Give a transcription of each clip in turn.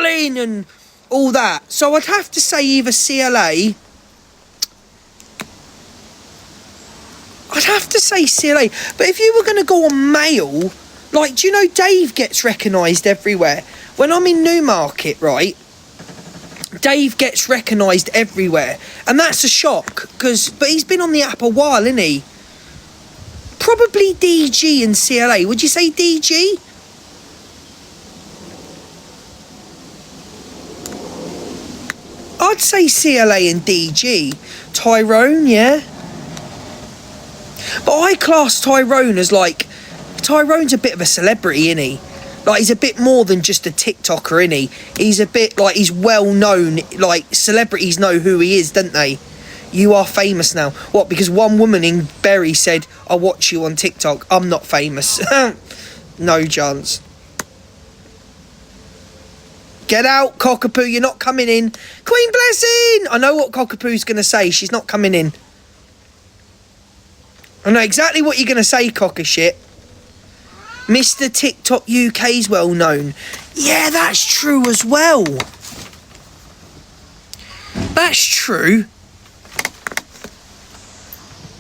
darling, and all that. So I'd have to say either CLA. I'd have to say CLA. But if you were going to go on male, like, do you know Dave gets recognised everywhere? When I'm in Newmarket, right, Dave gets recognised everywhere. And that's a shock, but he's been on the app a while, isn't he? Probably DG and CLA. Would you say DG? I'd say CLA and DG. Tyrone, yeah. But I class Tyrone as like... Tyrone's a bit of a celebrity, isn't he? Like, he's a bit more than just a TikToker, isn't he? He's a bit, like, he's well known. Like, celebrities know who he is, don't they? You are famous now. What, because one woman in Bury said, I watch you on TikTok. I'm not famous. No chance. Get out, Cockapoo. You're not coming in. Queen Blessing! I know what Cockapoo's going to say. She's not coming in. I know exactly what you're going to say, Cockashit. Mr. TikTok UK's well known. Yeah, that's true as well. That's true.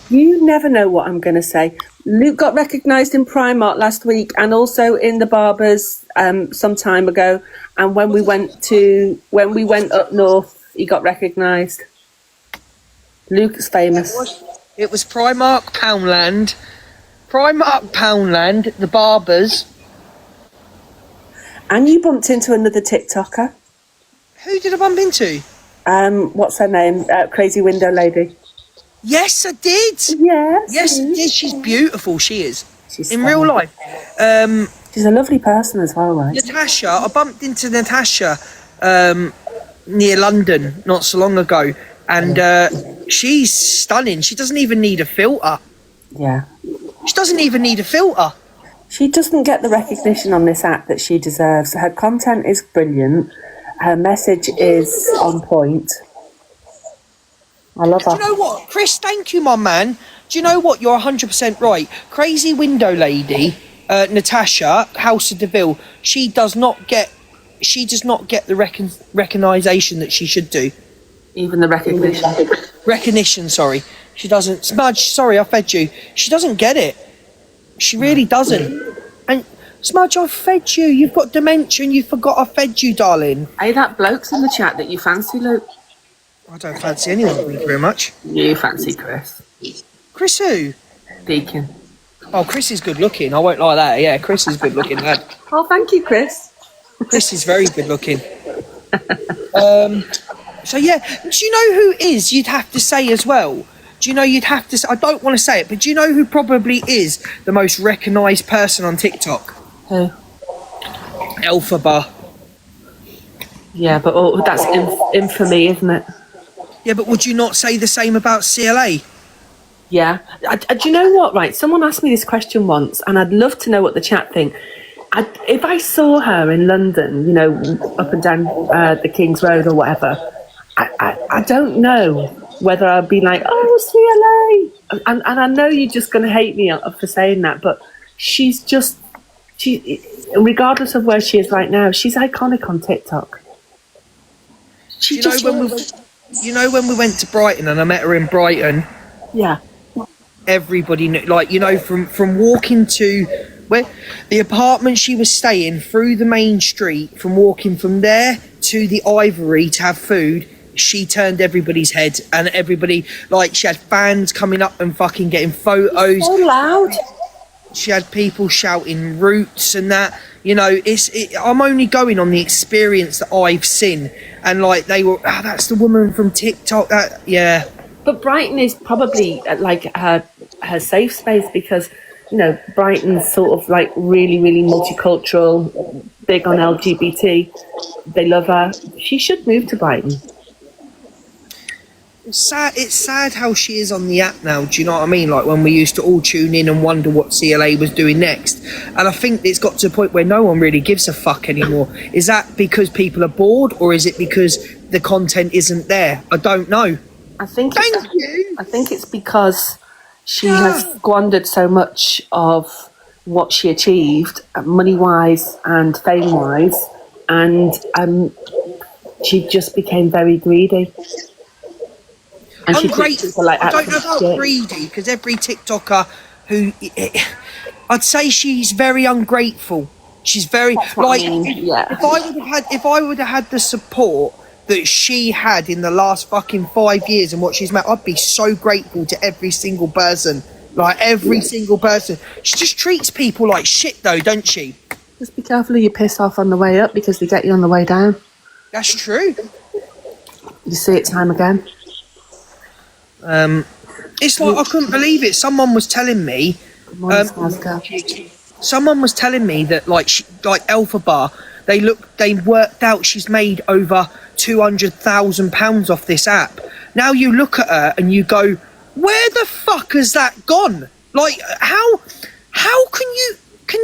You never know what I'm going to say. Luke got recognised in Primark last week and also in the Barbers some time ago. And when we went up north, he got recognised. Luke is famous. It was Primark, Poundland. Primark, Poundland, the Barbers. And you bumped into another TikToker. Who did I bump into? What's her name? Crazy Window Lady. Yes, I did. Yes, I did. She's beautiful. She is. She's in real life. She's a lovely person as well, right? Natasha. I bumped into Natasha near London not so long ago, and she's stunning. She doesn't even need a filter. Yeah. She doesn't even need a filter. She doesn't get the recognition on this app that she deserves. Her content is brilliant. Her message is on point. I love her. Do you know what? Chris, thank you, my man. Do you know what? You're 100% right. Crazy Window Lady, Natasha, House of Deville, she does not get the recognition that she should do. Even the recognition. Recognition, sorry. She doesn't. Smudge, sorry, I fed you. She doesn't get it. She really doesn't. And Smudge, I fed you. You've got dementia and you forgot I fed you, darling. Hey, that bloke's in the chat that you fancy, Luke. I don't fancy anyone, thank you very much. You fancy Chris. Chris who? Deacon. Oh, Chris is good looking. I won't lie that. Yeah, Chris is good looking, lad. Oh, thank you, Chris. Chris is very good looking. So yeah, do you know who is? You'd have to say as well. Do you know you'd have to say, I don't want to say it, but do you know who probably is the most recognised person on TikTok? Who? Elphaba. Yeah, but that's infamy, isn't it? Yeah, but would you not say the same about CLA? Yeah. Do you know what, right? Someone asked me this question once, and I'd love to know what the chat think. If I saw her in London, you know, up and down the King's Road or whatever, I don't know whether I'd be like, oh, CLA. And I know you're just going to hate me for saying that, but she, regardless of where she is right now, she's iconic on TikTok. You know when we went to Brighton and I met her in Brighton? Yeah. Everybody knew, like, you know, from walking to where the apartment she was staying, through the main street, from walking from there to the Ivory to have food, she turned everybody's head, and everybody, like, she had fans coming up and fucking getting photos. So loud. She had people shouting roots and that. You know, I'm only going on the experience that I've seen, and like they were, that's the woman from TikTok. Yeah. But Brighton is probably like her safe space, because, you know, Brighton's sort of like really, really multicultural, big on LGBT. They love her. She should move to Brighton. It's sad how she is on the app now, do you know what I mean? Like when we used to all tune in and wonder what CLA was doing next. And I think it's got to a point where no one really gives a fuck anymore. Is that because people are bored, or is it because the content isn't there? I don't know. I think it's because she has squandered so much of what she achieved, money-wise and fame-wise, and she just became very greedy. And she treats Ungrateful. people like I don't know absolute about shit. greedy, because every TikToker who, I'd say she's very ungrateful. She's very That's what I like. mean, yeah. If I would have had the support that she had in the last fucking 5 years and what she's made, I'd be so grateful to every single person. Like every single person. She just treats people like shit, though, don't she? Just be careful who you piss off on the way up, because they get you on the way down. That's true. You see it time again. It's like I couldn't believe it. Someone was telling me. Someone was telling me that like Elphaba, they worked out she's made over £200,000 off this app. Now you look at her and you go, where the fuck has that gone? Like how can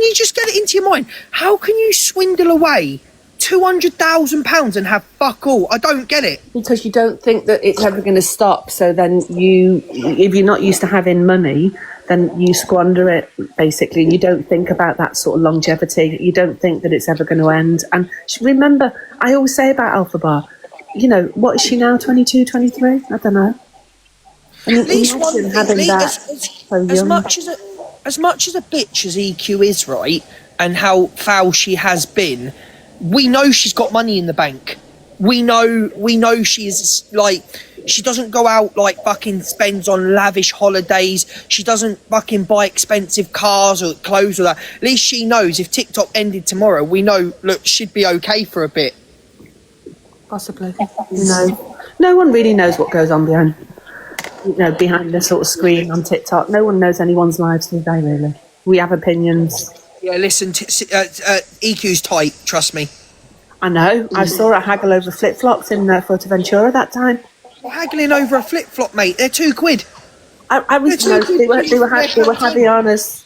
you just get it into your mind? How can you swindle away £200,000 and have fuck all? I don't get it. Because you don't think that it's ever going to stop. So then if you're not used to having money, then you squander it, basically. You don't think about that sort of longevity. You don't think that it's ever going to end. And remember, I always say about Elphaba, you know, what is she now, 22, 23? I don't know. And At least one thing, as much as a bitch as EQ is, right, and how foul she has been, we know she's got money in the bank. We know she's like, she doesn't go out like fucking spends on lavish holidays. She doesn't fucking buy expensive cars or clothes or that. At least she knows if TikTok ended tomorrow, we know, look, she'd be okay for a bit. Possibly. You know, no one really knows what goes on behind the sort of screen on TikTok. No one knows anyone's lives, do they, really? We have opinions. Yeah, listen, EQ's tight, trust me. I know. I saw her haggle over flip-flops in Fuerteventura that time. We're haggling over a flip-flop, mate. They're £2. I was, they were Javianas.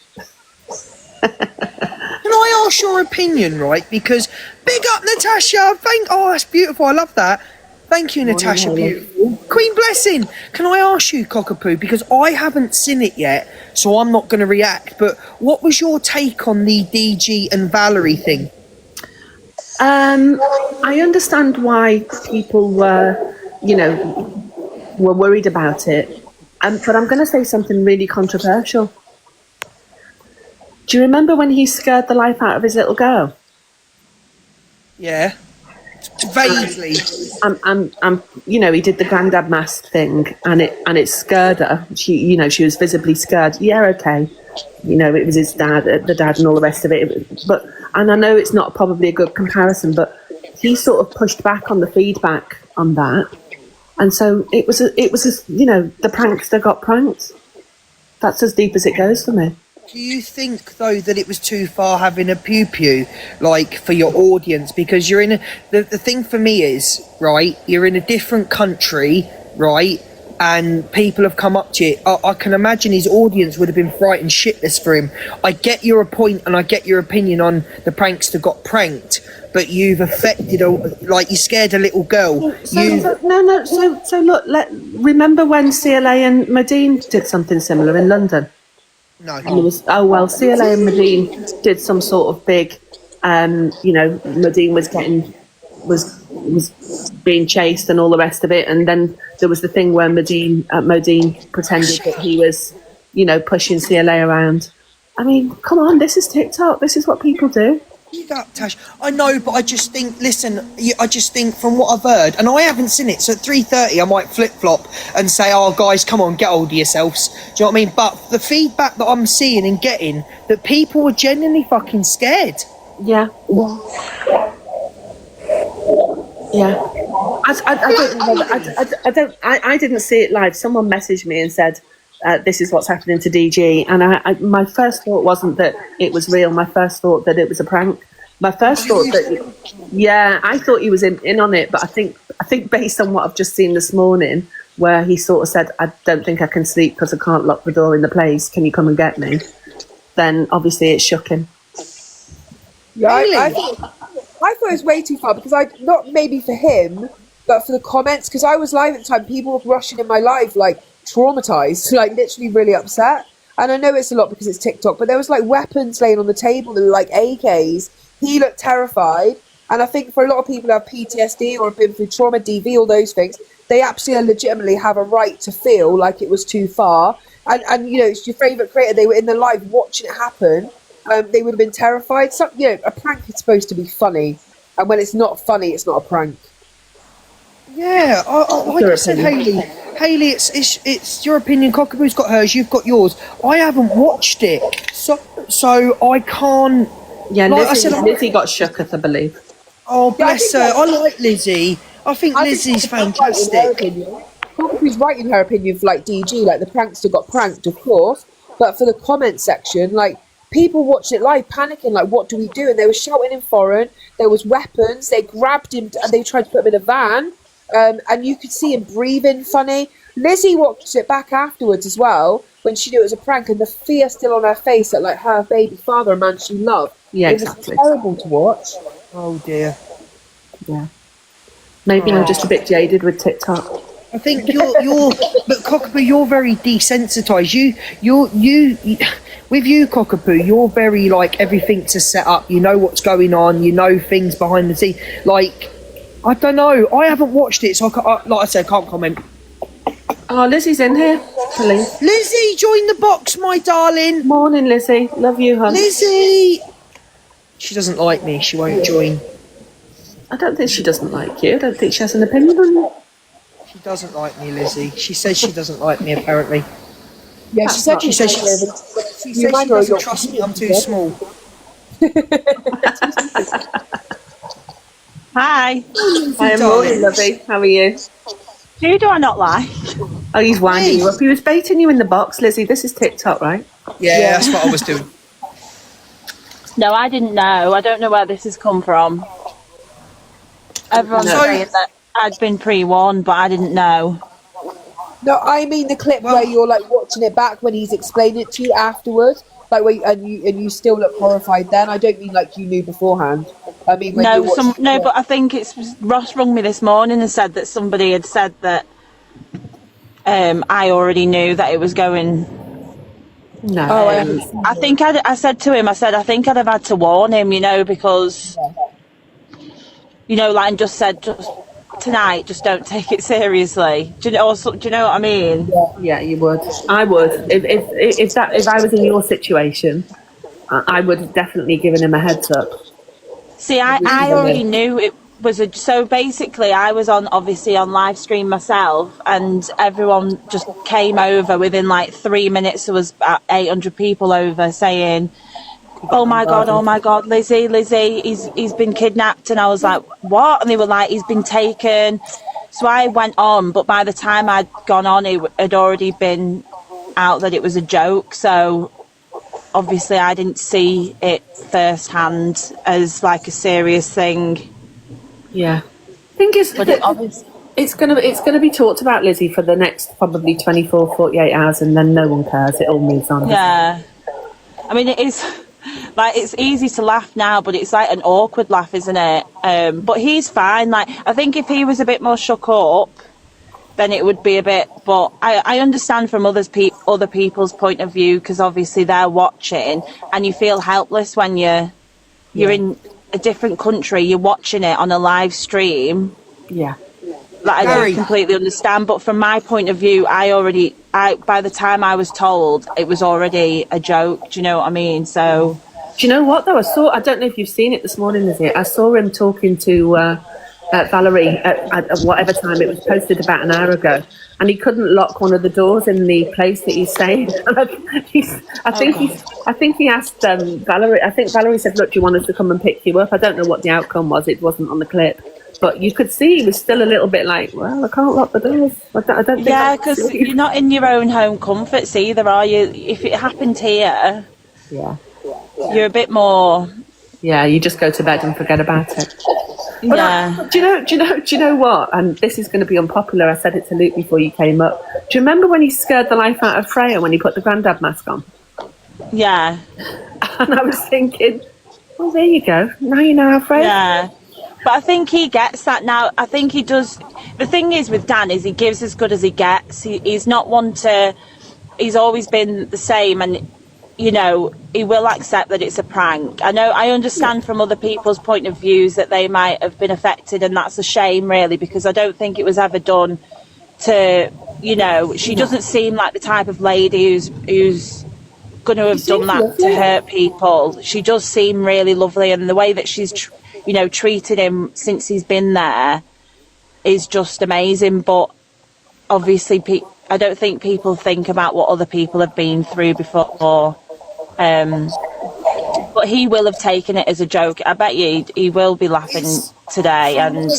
Can I ask your opinion, right? Because big up, Natasha. That's beautiful. I love that. Thank you, Natasha. Beautiful. Queen Blessing. Can I ask you, Cockapoo? Because I haven't seen it yet, so I'm not going to react. But what was your take on the DG and Valerie thing? I understand why people were worried about it. But I'm going to say something really controversial. Do you remember when he scared the life out of his little girl? Yeah. Vaguely. He did the granddad mask thing, and it scared her. She was visibly scared. Yeah, okay. It was his dad, the dad, and all the rest of it. And I know it's not probably a good comparison, but he sort of pushed back on the feedback on that, and so it was the prankster got pranked. That's as deep as it goes for me. Do you think, though, that it was too far having a pew-pew, like, for your audience? Because you're in the thing for me is, right, you're in a different country, right, and people have come up to you. I can imagine his audience would have been frightened shitless for him. I get your point and I get your opinion on the prankster got pranked, but you've affected, you scared a little girl. So look, remember when CLA and Medine did something similar in London? No. And CLA and Medine did some sort of big, Medine was being chased and all the rest of it, and then there was the thing where Modine pretended that he was, pushing CLA around. I mean, come on, this is TikTok. This is what people do. Big up, Tash. I know, but I just think, from what I've heard, and I haven't seen it, so at 3:30 I might flip-flop and say, oh, guys, come on, get hold of yourselves. Do you know what I mean? But the feedback that I'm seeing and getting, that people are genuinely fucking scared. Yeah. Yeah. I didn't see it live. Someone messaged me and said, this is what's happening to DG, and my first thought wasn't that it was real. My first thought that it was a prank. My first thought I thought he was in on it, but I think based on what I've just seen this morning, where he sort of said, I don't think I can sleep because I can't lock the door in the place, can you come and get me? Then obviously it shook him. Yeah, really? I thought it was way too far, because not maybe for him, but for the comments, because I was live at the time, people were rushing in my live like traumatized, like literally really upset. And I know it's a lot because it's TikTok, but there was like weapons laying on the table that were like AKs. He looked terrified, And I think for a lot of people who have PTSD or have been through trauma, DV, all those things, they absolutely legitimately have a right to feel like it was too far. And you know, it's your favourite creator. They were in the live watching it happen. They would have been terrified. So, you know, a prank is supposed to be funny, and when it's not funny, it's not a prank. Yeah, like I said, Hayley, it's your opinion. Cockapoo's got hers. You've got yours. I haven't watched it, so I can't. Yeah, like Lizzie got shooketh, I believe. Oh, bless her. I like Lizzie. I think Lizzie's fantastic. Cockapoo's right in her opinion for like DG, like the prankster got pranked, of course, but for the comment section, like people watched it live, panicking, like what do we do? And they were shouting in foreign. There was weapons. They grabbed him and they tried to put him in a van. And you could see him breathing funny. Lizzie watched it back afterwards as well when she knew it was a prank, and the fear still on her face at like her baby father, a man she loved. Yeah, it exactly. was terrible to watch. Oh dear. Yeah. Maybe I'm just a bit jaded with TikTok. I think you're but Cockapoo, you're very desensitized. You with you, Cockapoo, you're very like everything's a set up. You know what's going on. You know things behind the scenes. Like, I don't know. I haven't watched it, so like I said, can't comment. Oh, Lizzie's in here. Please. Lizzie, join the box, my darling. Morning, Lizzie. Love you, hon. Lizzie. She doesn't like me. She won't join. I don't think she doesn't like you. I don't think she has an opinion on you. She doesn't like me, Lizzie. She says she doesn't like me, apparently. Yeah, she said she doesn't trust me. I'm too small. Hi. I am morning, lovey. How are you? Who do I not like? Oh, he's winding you up. He was baiting you in the box, Lizzie. This is TikTok, right? Yeah, that's what I was doing. No, I didn't know. I don't know where this has come from. Everyone's saying that I'd been pre-warned, but I didn't know. No, I mean the clip where you're like watching it back when he's explaining it to you afterwards, like where you still look horrified. Then I don't mean like you knew beforehand. I mean when but I think it's Ross rung me this morning and said that somebody had said that I already knew that it was going. No. I think I said to him, I think I'd have had to warn him, you know, because you know, like, and just said tonight, just don't take it seriously. Do you know what I mean? Yeah, you would. I would. If I was in your situation, I would have definitely given him a heads up. See, I already knew it was so basically I was obviously on live stream myself, and everyone just came over within like 3 minutes. There was about 800 people over saying, oh my god, Lizzie, he's been kidnapped. And I was like, what? And they were like, he's been taken. So I went on, but by the time I'd gone on, it had already been out that it was a joke. So obviously I didn't see it firsthand as like a serious thing. Yeah. Thing is, it's gonna be talked about, Lizzie, for the next probably 24, 48 hours, and then no one cares. It all moves on. Yeah. I mean, it is like, it's easy to laugh now, but it's like an awkward laugh, isn't it? But he's fine. Like, I think if he was a bit more shook up, then it would be a bit. But I understand from other people's point of view, because obviously they're watching, and you feel helpless when you're in a different country. You're watching it on a live stream. Yeah. Like, I don't completely understand, but from my point of view, by the time I was told, it was already a joke. Do you know what I mean? So, do you know what though? I don't know if you've seen it this morning, is it? I saw him talking to Valerie at whatever time. It was posted about an hour ago, and he couldn't lock one of the doors in the place that he's staying. I think he asked Valerie. I think Valerie said, "Look, do you want us to come and pick you up?" I don't know what the outcome was. It wasn't on the clip. But you could see he was still a little bit like, well, I can't lock the doors. I don't think. Yeah, because you're not in your own home comforts either, are you? If it happened here, you're a bit more. Yeah, you just go to bed and forget about it. Yeah. Do you know what? And this is going to be unpopular. I said it to Luke before you came up. Do you remember when he scared the life out of Freya when he put the granddad mask on? Yeah. And I was thinking, well, there you go. Now you know how Freya. Yeah. But I think he gets that now. I think he does. The thing is with Dan is he gives as good as he gets. He's not one to. He's always been the same, and you know, he will accept that it's a prank. I understand from other people's point of views that they might have been affected, and that's a shame, really, because I don't think it was ever done to, you know, she doesn't seem like the type of lady who's going to have done that to hurt people. She does seem really lovely, and the way that she's, you know, treated him since he's been there is just amazing. But obviously, I don't think people think about what other people have been through before. But he will have taken it as a joke. I bet you he will be laughing today. And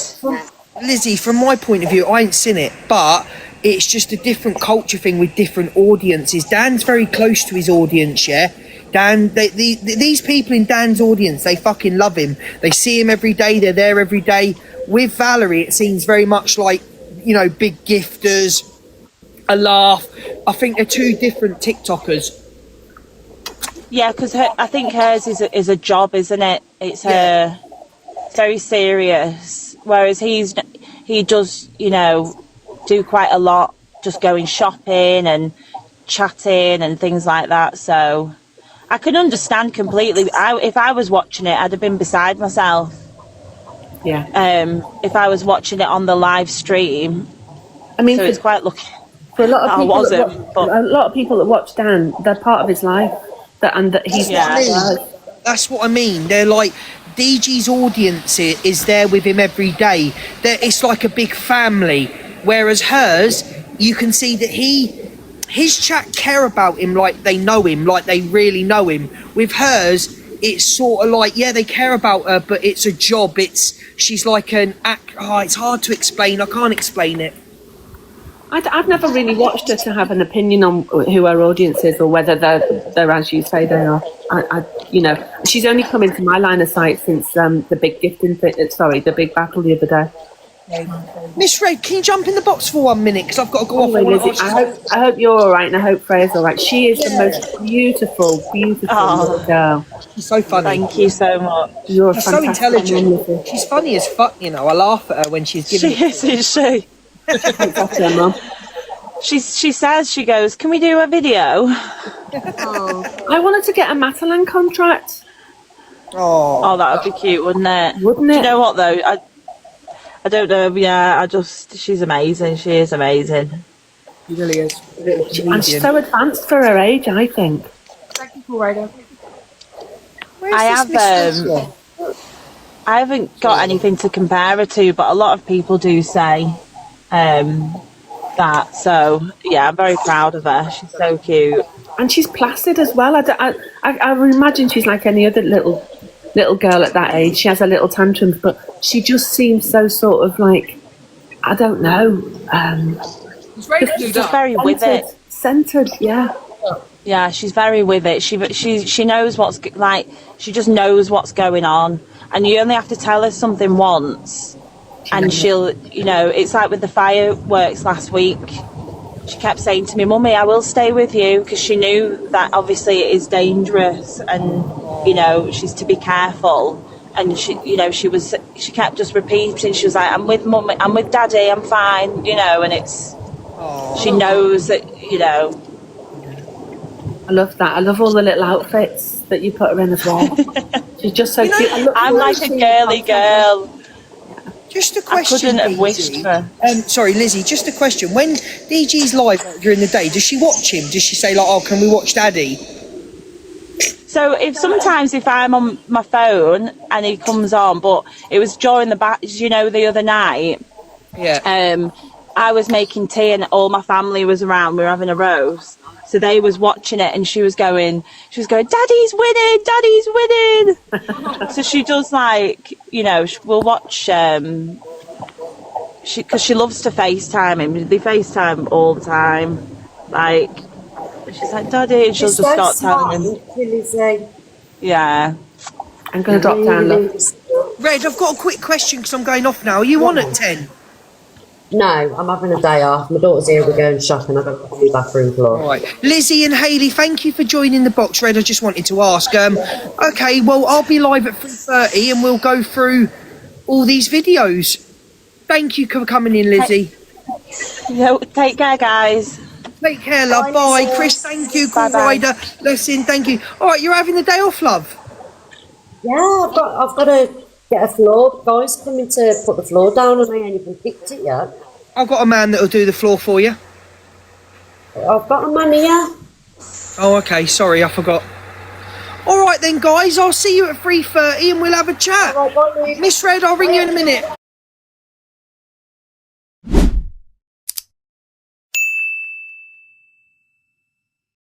Lizzie, from my point of view, I ain't seen it, but it's just a different culture thing with different audiences. Dan's very close to his audience, yeah? Dan, these people in Dan's audience, they fucking love him. They see him every day, they're there every day. With Valerie, it seems very much like, you know, big gifters, a laugh. I think they're two different TikTokers. yeah, because I think hers is a job, isn't it? It's very serious. Whereas he does, you know, do quite a lot, just going shopping and chatting and things like that. So I can understand completely. If I was watching it, I'd have been beside myself. Yeah. If I was watching it on the live stream, I mean, so it's quite lucky. For a lot of I people, wasn't, but a lot of people that watch Dan, they're part of his life. That he's That's what I mean. They're like, DG's audience is there with him every day. It's like a big family. Whereas hers, you can see that his chat care about him like they know him, like they really know him. With hers, it's sort of like, yeah, they care about her, but it's a job. She's like an act. Oh, it's hard to explain. I can't explain it. I've never really watched her to have an opinion on who her audience is or whether they're as you say they are. You know, she's only come into my line of sight since the big gifting the big battle the other day. Miss Red, can you jump in the box for 1 minute? Because I've got to go off. Anyway, Lizzie, I hope you're all right, and I hope Freya's all right. She is the most beautiful little girl. She's so funny. thank you so much. You're She's so intelligent. Lizzie. She's funny as fuck, you know. I laugh at her when she's giving. She is, isn't she? Thanks after her, Mum. She says, she goes, can we do a video? I wanted to get a Matalan contract. Oh, that would be cute, wouldn't it? Wouldn't Do it? you know what though? I don't know. Yeah, she's amazing. She is amazing. she really is. And she's so advanced for her age, I think. Thank you, Ryder. I haven't got anything to compare her to, but a lot of people do say that. So yeah, I'm very proud of her. She's so cute. And she's placid as well. I would imagine she's like any other little girl at that age. She has her little tantrums, but she just seems so sort of like, I don't know. She's Just very with it. Centered, yeah. Yeah, she's very with it. She knows what's like. She just knows what's going on, and you only have to tell her something once, and she'll, you know, it's like with the fireworks last week. She kept saying to me, "Mummy, I will stay with you," because she knew that obviously it is dangerous, and you know she's to be careful. And she, you know, she kept just repeating. She was like, "I'm with Mummy, I'm with Daddy, I'm fine," you know, and it's. She knows that, you know. I love that. I love all the little outfits that you put her in as well. She's just so cute. I'm like a girly girl. Just a question. I couldn't have Lizzie. wished for. Sorry, Lizzie. Just a question. When DG's live during the day, does she watch him? Does she say like, "Oh, can we watch Daddy"? So sometimes if I'm on my phone and he comes on, but it was during you know, the other night. Yeah. I was making tea and all my family was around. We were having a roast, so they was watching it, and she was going, "Daddy's winning, Daddy's winning." So she does, like, you know, we'll watch. Because she loves to FaceTime him. They FaceTime all the time. Like, she's like, "Daddy," and she'll just start telling him. Yeah. I'm going to drop down, look. Red, I've got a quick question because I'm going off now. Are you on at 10? No, I'm having a day off. My daughter's here, we're going shopping. I've got to do the bathroom floor. All right. Lizzie and Hayley, thank you for joining the box, Red. I just wanted to ask. Okay, well, I'll be live at 3:30 and we'll go through all these videos. Thank you for coming in, Lizzie. Take care, guys. Take care, love. Bye, Bye. Chris, thank you. Cool Bye-bye. Rider. Listen, thank you. All right, you're having the day off, love. Yeah, I've got to get a floor. Guys coming to put the floor down and I ain't even picked it yet. I've got a man that'll do the floor for you. I've got a man here. Oh, okay. Sorry, I forgot. All right then, guys. I'll see you at 3:30 and we'll have a chat. All right, bye, Luke. Miss Red, I'll ring you in a minute.